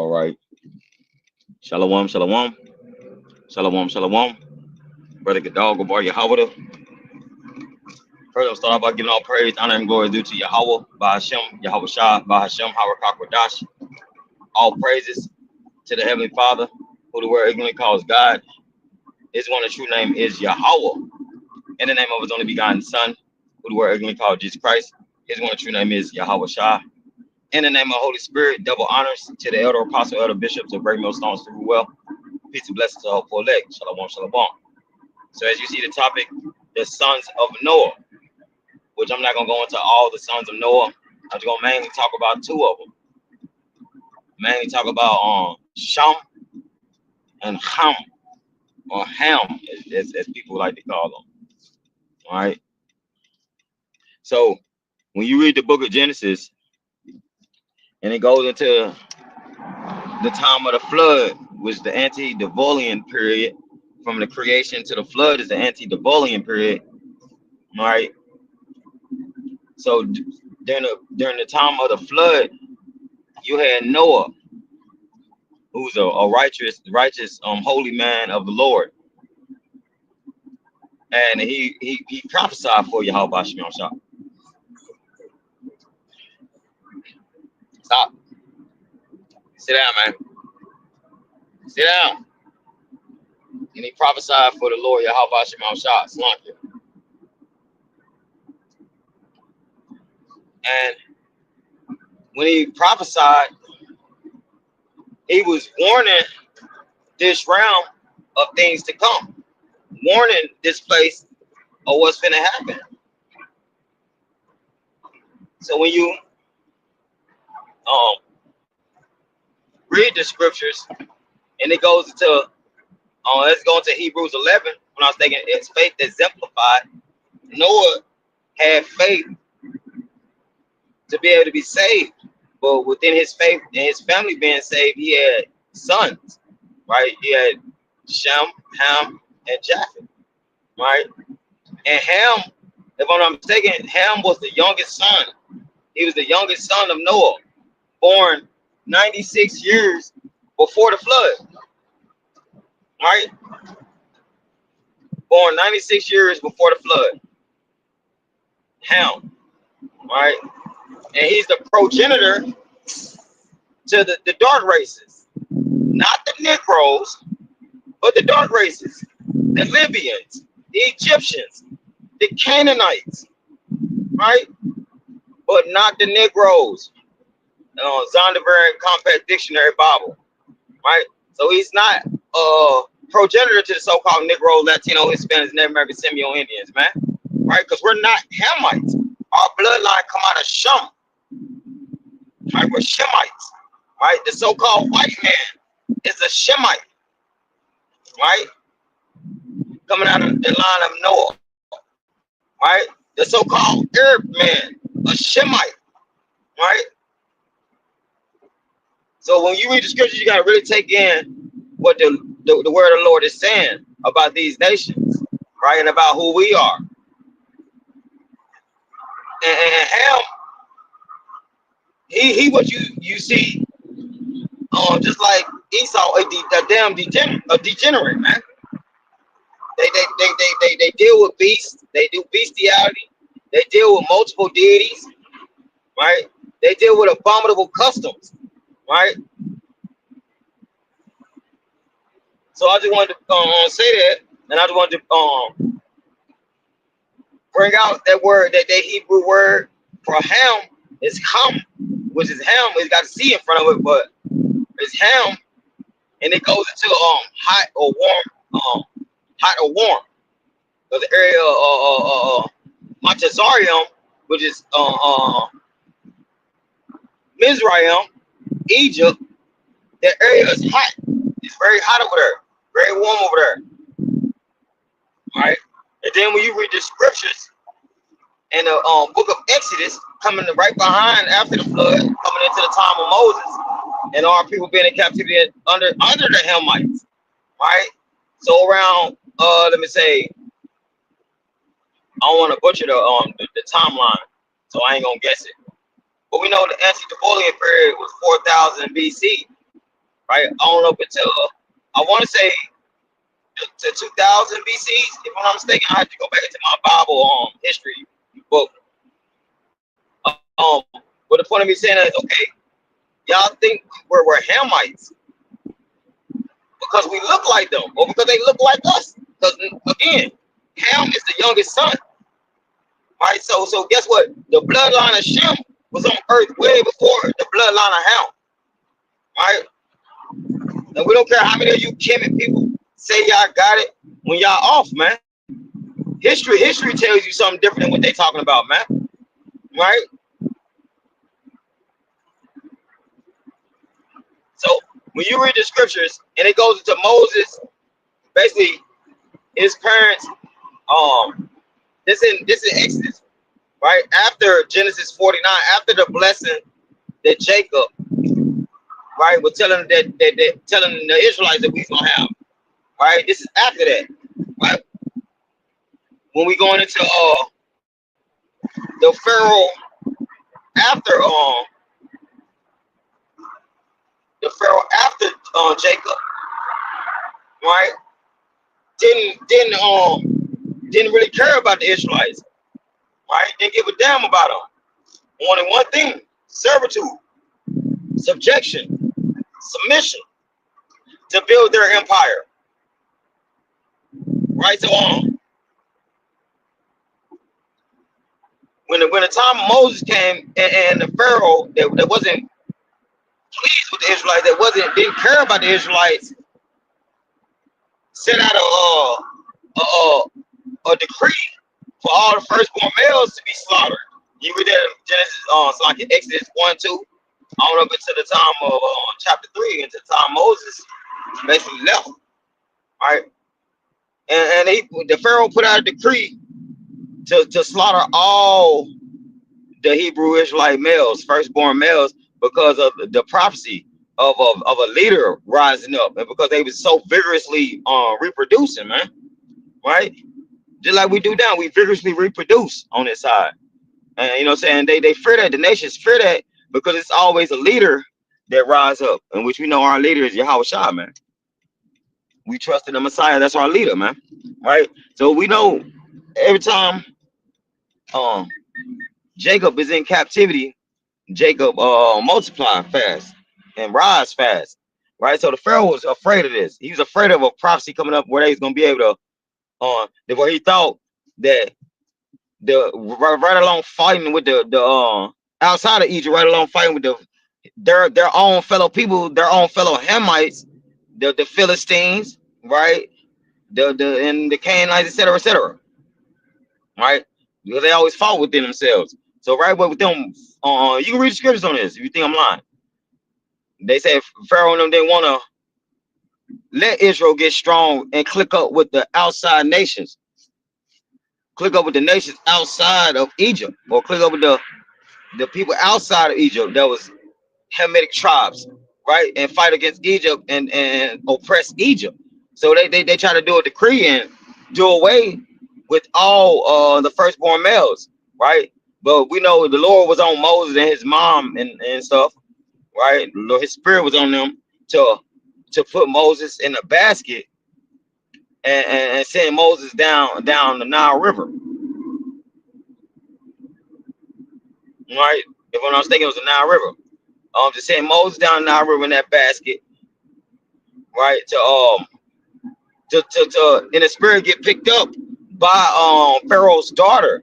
All right. Shalom, shalom, shalom, shalom. Brother Gadal, Gabar Yahweh. First, I'll start off by giving all praise, honor, and glory due to Yahweh, Bahashem, Yahweh Shah, Bahashem, Harakak Wadash. All praises to the Heavenly Father, who the word ignorantly calls God. His one and true name is Yahweh. In the name of his only begotten Son, who the word ignorantly called Jesus Christ. His one and true name is Yahweh Shah. In the name of the Holy Spirit, double honors to the elder apostle, elder bishops of Great Millstones to rule well. Peace and blessings to the hopeful elect. Shalom, shalom. So as you see the topic, the sons of Noah, which I'm not going to go into all the sons of Noah. I'm just going to mainly talk about two of them. Mainly talk about Shem and Ham, or Ham, as people like to call them. All right. So when you read the book of Genesis, and it goes into the time of the flood, which the antediluvian period, from the creation to the flood is the antediluvian period. All right. So during the time of the flood, you had Noah, who's a righteous, holy man of the Lord, and he prophesied for Yahweh Shemel Shah. Stop. Sit down, man. Sit down. And he prophesied for the Lord Yahweh Shemel Shah. And when he prophesied, he was warning this realm of things to come, warning this place of what's going to happen. So when you read the scriptures, and it goes into let's go into Hebrews 11. When I was thinking, it's faith exemplified. Noah had faith to be able to be saved, but within his faith and his family being saved, he had sons, right? He had Shem, Ham, and Japheth, right? And Ham, if I'm not mistaken, Ham was the youngest son. He was the youngest son of Noah, born 96 years before the flood, right? Born 96 years before the flood. Ham, right? And he's the progenitor to the dark races, not the Negroes, but the dark races, the Libyans, the Egyptians, the Canaanites, right? But not the Negroes. Zondervan Compact Dictionary Bible, right? So he's not a progenitor to the so-called Negro, Latino, Hispanics, Native American, Semio Indians, man, right? Because we're not Hamites. Our bloodline come out of Shem, right? We're Shemites, right? The so-called white man is a Shemite, right? Coming out of the line of Noah, right? The so-called Arab man, a Shemite, right? So when you read the scriptures, you gotta really take in what the word of the Lord is saying about these nations, right? And about who we are. And Ham, he what you see, just like Esau, a damn degenerate, man. They deal with beasts, they do bestiality, they deal with multiple deities, right? They deal with abominable customs, right? So I just wanted to say that, and I just wanted to bring out that word, that Hebrew word for Ham is Ham, which is Ham. It's got a C in front of it, but it's Ham, and it goes into hot or warm, of the area Montezarium, which is Mizraim, Egypt. That area is hot. It's very hot over there, very warm over there, right? And then when you read the scriptures in the book of Exodus, coming right behind after the flood, coming into the time of Moses, and our people being in captivity under the Hamites, right? So around, let me say, I don't want to butcher the timeline, so I ain't gonna guess it. But we know the antediluvian period was 4000 BC, right? On up until I want to say to 2000 BC, if I'm not mistaken. I have to go back into my Bible history book. But the point of me saying that is, okay, y'all think we're Hamites because we look like them, or because they look like us. Because again, Ham is the youngest son, right? So guess what? The bloodline of Shem was on earth way before the bloodline of Ham, right? And we don't care how many of you Kemet people say y'all got it when y'all off, man. History tells you something different than what they talking about, man. Right? So when you read the scriptures and it goes into Moses, basically his parents, this in Exodus, right? After Genesis 49, after the blessing that Jacob, right, was telling that telling the Israelites that we gonna have, right? This is after that, right? When we going into the Pharaoh after the Pharaoh after Jacob, right? Didn't really care about the Israelites, right? Didn't give a damn about them. Wanted one thing: servitude, subjection, submission to build their empire, right? So when the time of Moses came and the Pharaoh that wasn't pleased with the Israelites, didn't care about the Israelites, set out a decree for all the firstborn males to be slaughtered. You read that in Genesis, so like in Exodus 1-2, on up into the time of chapter 3, into the time Moses basically left, right? And the Pharaoh put out a decree to slaughter all the Hebrew Israelite males, firstborn males, because of the prophecy of a leader rising up, and because they was so vigorously reproducing, man, right? Just like we do now, we vigorously reproduce on this side. And you know what I'm saying? They fear that, the nations fear that, because it's always a leader that rise up, in which we know our leader is Yahweh Shah, man. We trust in the Messiah, that's our leader, man. Right? So we know every time Jacob is in captivity, Jacob multiply fast and rise fast. Right? So the Pharaoh was afraid of this. He was afraid of a prophecy coming up where he's gonna be able to where he thought that the right along fighting with the outside of Egypt, right along fighting with their own fellow people, their own fellow Hamites, the Philistines, right? And the Canaanites, etc., right? Because they always fought within themselves. So right with them, you can read the scriptures on this if you think I'm lying. They say Pharaoh and them didn't want to let Israel get strong and click up with the outside nations, click up with the nations outside of Egypt, or click up with the people outside of Egypt that was Hamitic tribes, right? And fight against Egypt and oppress Egypt. So they try to do a decree and do away with all the firstborn males, right? But we know the Lord was on Moses and his mom and stuff, right? His spirit was on them to put Moses in a basket and send Moses down the Nile River, right? If I'm not mistaken, it was the Nile River. To send Moses down the Nile River in that basket, right? To in the spirit get picked up by Pharaoh's daughter,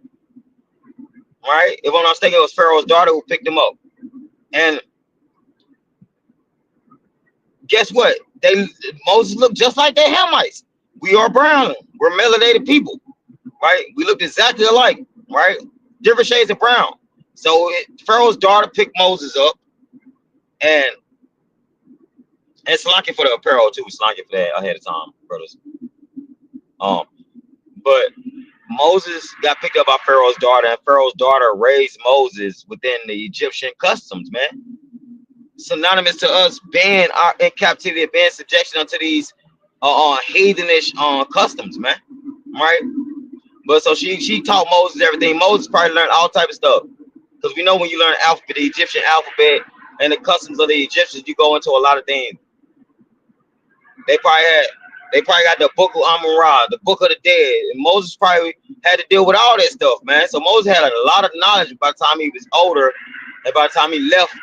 right? If I'm not mistaken, it was Pharaoh's daughter who picked him up. And guess what? Moses looked just like the Hamites. We are brown. We're melanated people, right? We looked exactly alike, right? Different shades of brown. So Pharaoh's daughter picked Moses up, and it's lucky for the Pharaoh too. It's lucky for that ahead of time, brothers. But Moses got picked up by Pharaoh's daughter, and Pharaoh's daughter raised Moses within the Egyptian customs, man. Synonymous to us being in captivity, being subjection unto these heathenish customs, man. Right? But so she taught Moses everything. Moses probably learned all type of stuff. Because we know when you learn alphabet, the Egyptian alphabet and the customs of the Egyptians, you go into a lot of things They probably got the book of Amun-Ra, the book of the dead. And Moses probably had to deal with all that stuff, man. So Moses had a lot of knowledge by the time he was older, and by the time he left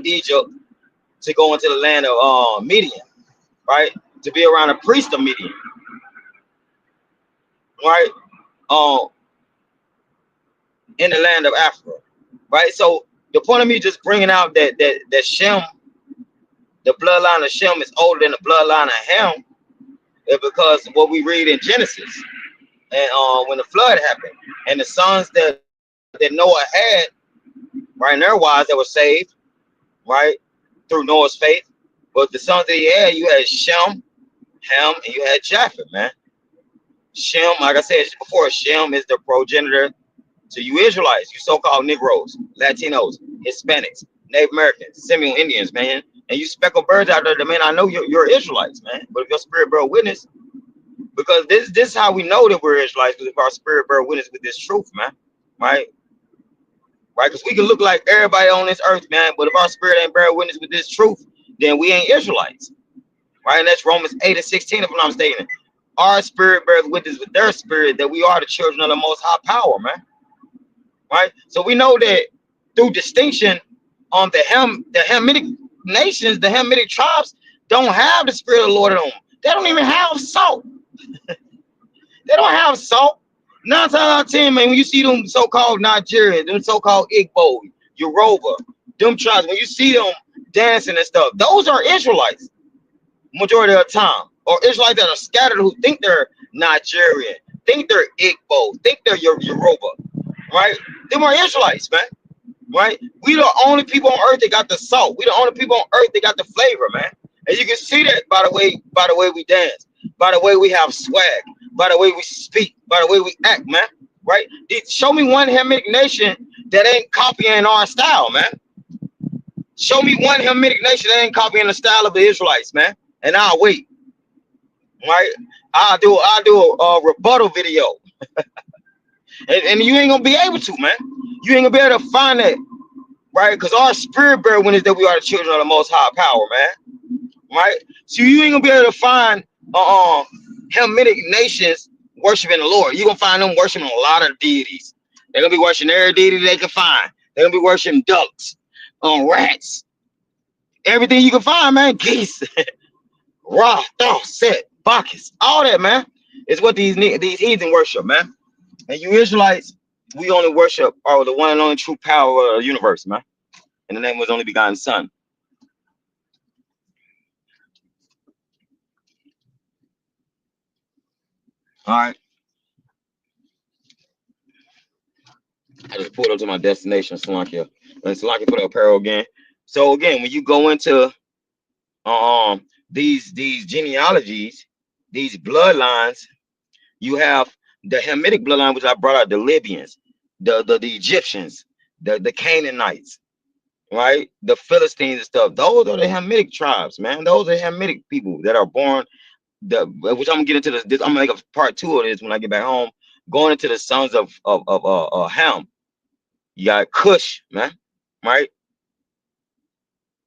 Egypt to go into the land of Midian, right? To be around a priest of Midian, right? Um, in the land of Africa, right? So the point of me just bringing out that Shem, the bloodline of Shem is older than the bloodline of Ham, is because of what we read in Genesis, and when the flood happened, and the sons that Noah had, right, and their wives that were saved, right, through Noah's faith, but the sons that he had, you had Shem, Ham, and you had Japheth, man. Shem, like I said before, Shem is the progenitor to you Israelites, you so-called Negroes, Latinos, Hispanics, Native Americans, Seminole Indians, man. And you speckled birds out there, man, I know you're Israelites, man. But if your spirit bear witness, because this is how we know that we're Israelites, because if our spirit bear witness with this truth, man, right? Right? Because we can look like everybody on this earth, man, but if our spirit ain't bear witness with this truth, then we ain't Israelites, right? And that's Romans 8:16, if I'm not mistaken. Our spirit bears witness with their spirit that we are the children of the Most High Power, man. Right? So we know that through distinction on the Hamitic nations, the Hamitic tribes don't have the spirit of the Lord in them. They don't even have salt. They don't have salt. 9 times out of 10, man, when you see them so-called Nigerians, them so-called Igbo, Yoruba, them tribes, when you see them dancing and stuff, those are Israelites majority of the time. Or Israelites that are scattered who think they're Nigerian, think they're Igbo, think they're Yoruba, right? Them are Israelites, man. Right? We the only people on earth that got the salt. We the only people on earth that got the flavor, man. And you can see that by the way we dance, by the way we have swag, by the way we speak, by the way we act, man. Right? Show me one Hamitic nation that ain't copying our style, man. Show me one Hamitic nation that ain't copying the style of the Israelites, man. And I'll wait. Right? I'll do a rebuttal video. And you ain't gonna be able to, man. You ain't gonna be able to find that, right? Because our spirit bear witness that we are the children of the Most High Power, man. Right? So you ain't gonna be able to find Hamitic nations worshiping the Lord. You're gonna find them worshiping a lot of deities. They're gonna be worshiping every deity they can find. They're gonna be worshiping ducks, rats, everything you can find, man. Geese, Ra, Thoth, Set, Bacchus, all that, man, is what these heathen worship, man. And you Israelites, we only worship the one and only true power of the universe, man. And the name was only begotten Son. All right. I just pulled up to my destination, Salakia. And Salakia put up apparel again. So again, when you go into these genealogies, these bloodlines, you have the Hamitic bloodline, which I brought out, the Libyans, the Egyptians, the Canaanites, right? The Philistines and stuff. Those are the Hamitic tribes, man. Those are Hamitic people that are born. Which I'm gonna get into this. I'm gonna make a part 2 of this when I get back home. Going into the sons of Ham. You got Cush, man, right?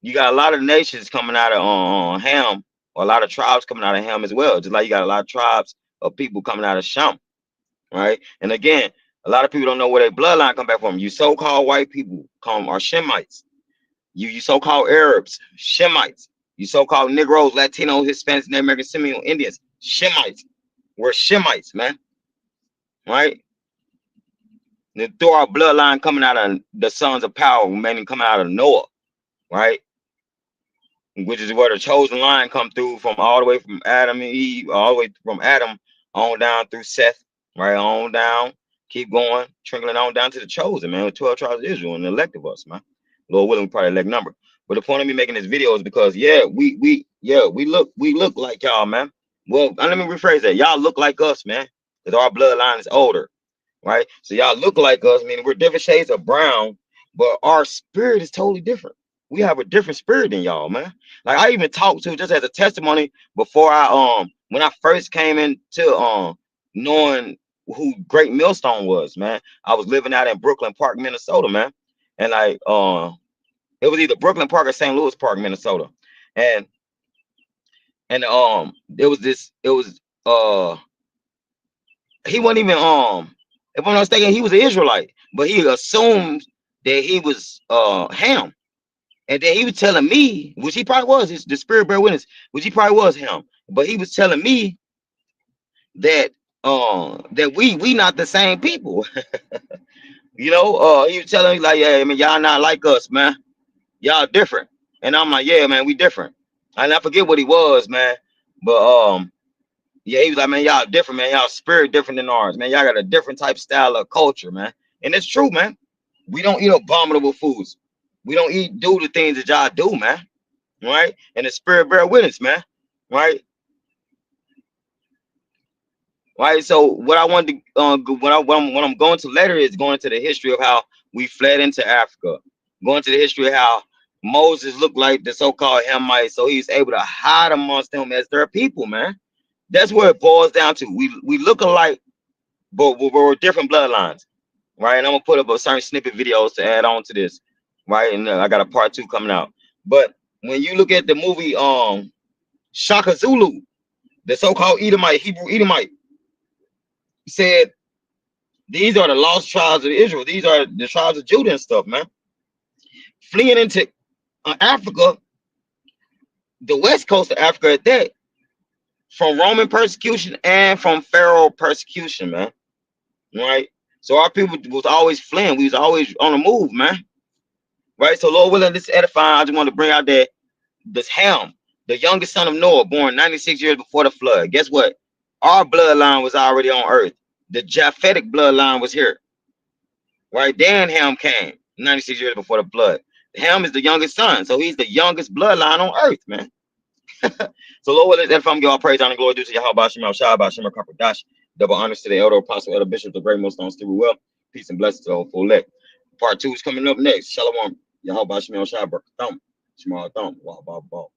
You got a lot of nations coming out of Ham, or a lot of tribes coming out of Ham as well. Just like you got a lot of tribes of people coming out of Shem, right? And again, a lot of people don't know where their bloodline come back from. You so-called white people are Shemites. You so-called Arabs, Shemites. You so-called Negroes, Latinos, Hispanics, Native American, Seminole Indians, Shemites. We're Shemites, man, right? And through our bloodline coming out of the sons of power, meaning coming out of Noah, right? Which is where the chosen line come through from all the way from Adam and Eve, all the way from Adam on down through Seth, right on down, keep going, trickling on down to the chosen, man, with 12 tribes of Israel and the elect of us, man. Lord willing, we probably elect number. But the point of me making this video is because we look like y'all, man. Well, let me rephrase that. Y'all look like us, man, because our bloodline is older, right? So y'all look like us, meaning we're different shades of brown, but our spirit is totally different. We have a different spirit than y'all, man. Like I even talked to, just as a testimony, before I when I first came into knowing who Great Millstone was, man. I was living out in Brooklyn Park, Minnesota, man. And like it was either Brooklyn Park or St. Louis Park, Minnesota. And And there was this. It was he wasn't even if I'm not mistaken, he was an Israelite, but he assumed that he was Ham. And then he was telling me, which he probably was, the spirit bear witness, which he probably was him. But he was telling me that that we not the same people. He was telling me like, yeah, I mean, y'all not like us, man. Y'all different. And I'm like, yeah, man, we different. And I forget what he was, man. But yeah, he was like, man, y'all different, man. Y'all spirit different than ours, man. Y'all got a different type style of culture, man. And it's true, man. We don't eat abominable foods. We don't do the things that y'all do, man. Right? And the spirit bear witness, man. Right? Right. So what I wanted to when I'm going to later is going to the history of how we fled into Africa, going to the history of how Moses looked like the so-called Hamites, so he's able to hide amongst them as their people, man. That's where it boils down to. We look alike, but we're different bloodlines, right? And I'm gonna put up a certain snippet videos to add on to this, right? And I got a part 2 coming out. But when you look at the movie Shaka Zulu, the so-called Edomite, Hebrew Edomite, said these are the lost tribes of Israel. These are the tribes of Judah and stuff, man. Fleeing into Africa, the west coast of Africa at that, from Roman persecution and from Pharaoh persecution, man. Right? So our people was always fleeing. We was always on the move, man. Right? So Lord willing, this edifying. I just want to bring out that this Ham, the youngest son of Noah, born 96 years before the flood. Guess what? Our bloodline was already on earth. The Japhetic bloodline was here. Right? Dan Ham came 96 years before the flood. Ham is the youngest son, so he's the youngest bloodline on earth, man. So Lord, let that from give all praise, honor, and glory due to Yahweh Shema Shah, Shema Dash. Double honors to the elder apostle, elder bishop, the great millstones to be well. Peace and blessings to the whole full elect. Part 2 is coming up next. Shalom. Yahweh Shema Shah, Shema Thumb. Wow, wow, wow.